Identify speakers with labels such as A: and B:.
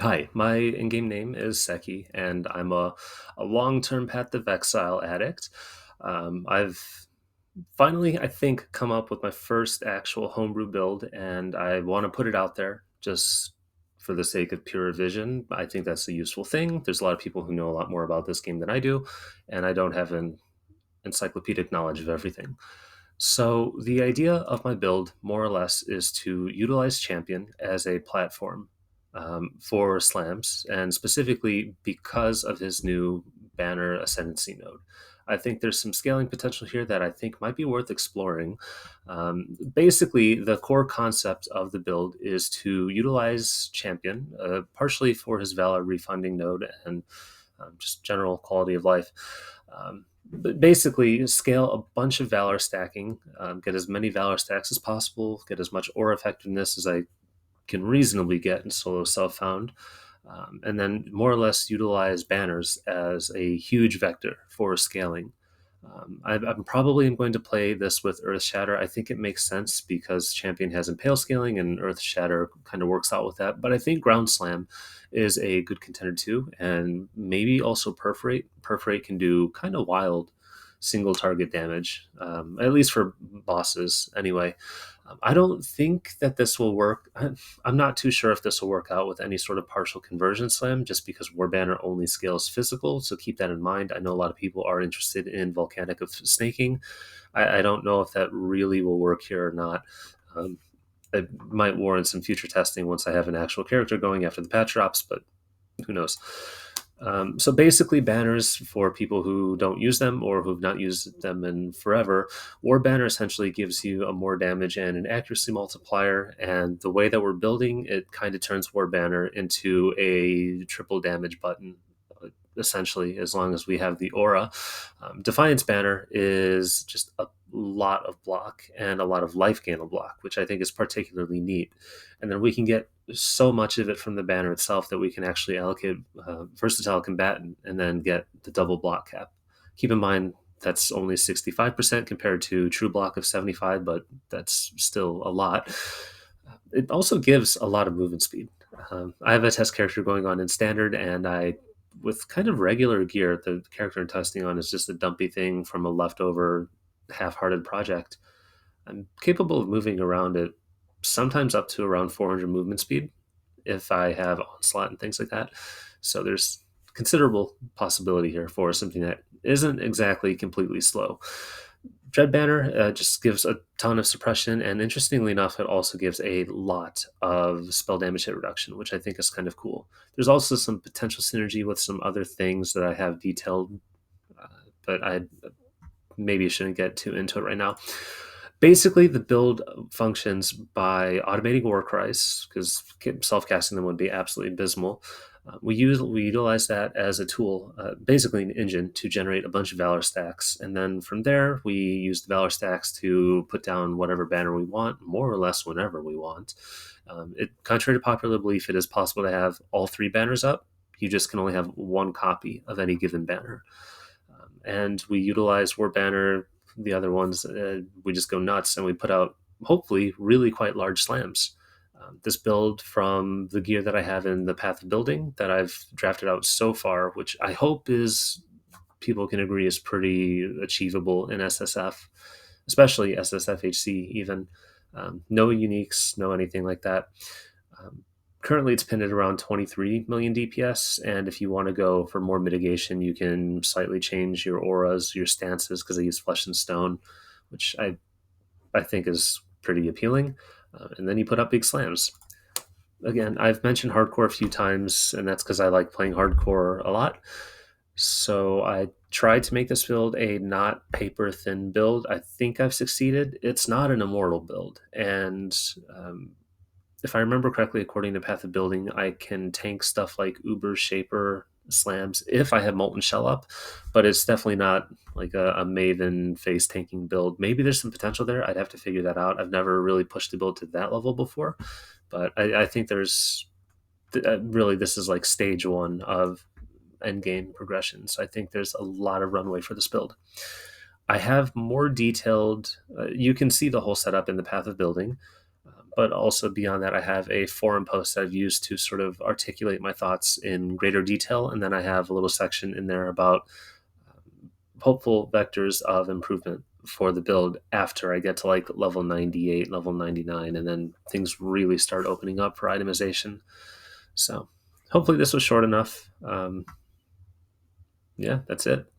A: Hi, my in-game name is Seki, and I'm a long-term Path of Exile addict. I've finally, I think, come up with my first actual homebrew build, and I want to put it out there just for the sake of pure revision. I think that's a useful thing. There's a lot of people who know a lot more about this game than I do, and I don't have an encyclopedic knowledge of everything. So the idea of my build, more or less, is to utilize Champion as a platform for slams, and specifically because of his new banner ascendancy node. I think there's some scaling potential here that I think might be worth exploring. Basically, the core concept of the build is to utilize Champion, partially for his Valor refunding node and just general quality of life. But basically, scale a bunch of Valor stacking, get as many Valor stacks as possible, get as much aura effectiveness as I can reasonably get in solo self-found, and then more or less utilize banners as a huge vector for scaling. I'm probably going to play this with Earthshatter. I think it makes sense because Champion has Impale scaling and Earthshatter kind of works out with that. But I think Ground Slam is a good contender too, and maybe also Perforate. Perforate can do kind of wild single target damage, at least for bosses anyway. I don't think that this will work. I'm not too sure if this will work out with any sort of partial conversion slam, just because Warbanner only scales physical. So keep that in mind. I know a lot of people are interested in Volcanic of Snaking. I don't know if that really will work here or not. Um, it might warrant some future testing once I have an actual character going after the patch drops, but who knows? So basically, banners for people who don't use them or who've not used them in forever. War banner essentially gives you a more damage and an accuracy multiplier. And the way that we're building, it kind of turns war banner into a triple damage button, essentially, as long as we have the aura. Defiance banner is just a lot of block and a lot of life gain of block, which I think is particularly neat. And then we can get so much of it from the banner itself that we can actually allocate versatile combatant and then get the double block cap. Keep in mind that's only 65% compared to true block of 75, but that's still a lot. It also gives a lot of movement speed. I have a test character going on in standard, and with kind of regular gear, the character I'm testing on is just a dumpy thing from a leftover half-hearted project. I'm capable of moving around it sometimes up to around 400 movement speed if I have onslaught and things like that. So there's considerable possibility here for something that isn't exactly completely slow. Dread Banner just gives a ton of suppression, and interestingly enough, it also gives a lot of spell damage hit reduction, which I think is kind of cool. There's also some potential synergy with some other things that I have detailed, but I maybe shouldn't get too into it right now. Basically, the build functions by automating war cries, because self-casting them would be absolutely abysmal. We utilize that as a tool, basically an engine, to generate a bunch of valor stacks, and then from there we use the valor stacks to put down whatever banner we want, more or less whenever we want. Contrary to popular belief, it is possible to have all three banners up. You just can only have one copy of any given banner, and we utilize War Banner. The other ones, we just go nuts and we put out hopefully really quite large slams. This build from the gear that I have in the Path of Building that I've drafted out so far, which I hope is people can agree is pretty achievable in SSF, especially SSFHC even. No uniques, no anything like that. Um, Currently, it's pinned at around 23 million DPS, and if you want to go for more mitigation, you can slightly change your auras, your stances, because I use Flesh and Stone, which I think is pretty appealing. And then you put up big slams. Again, I've mentioned hardcore a few times, and that's because I like playing hardcore a lot. So I tried to make this build a not paper thin build. I think I've succeeded. It's not an immortal build, and if I remember correctly, according to Path of Building, I can tank stuff like Uber, Shaper, Slams if I have Molten Shell up, but it's definitely not like a Maven face tanking build. Maybe there's some potential there. I'd have to figure that out. I've never really pushed the build to that level before, but I think there's really, this is like stage one of endgame progression. So I think there's a lot of runway for this build. I have more detailed, you can see the whole setup in the Path of Building. But also beyond that, I have a forum post that I've used to sort of articulate my thoughts in greater detail. And then I have a little section in there about hopeful vectors of improvement for the build after I get to like level 98, level 99, and then things really start opening up for itemization. So hopefully this was short enough. Yeah, that's it.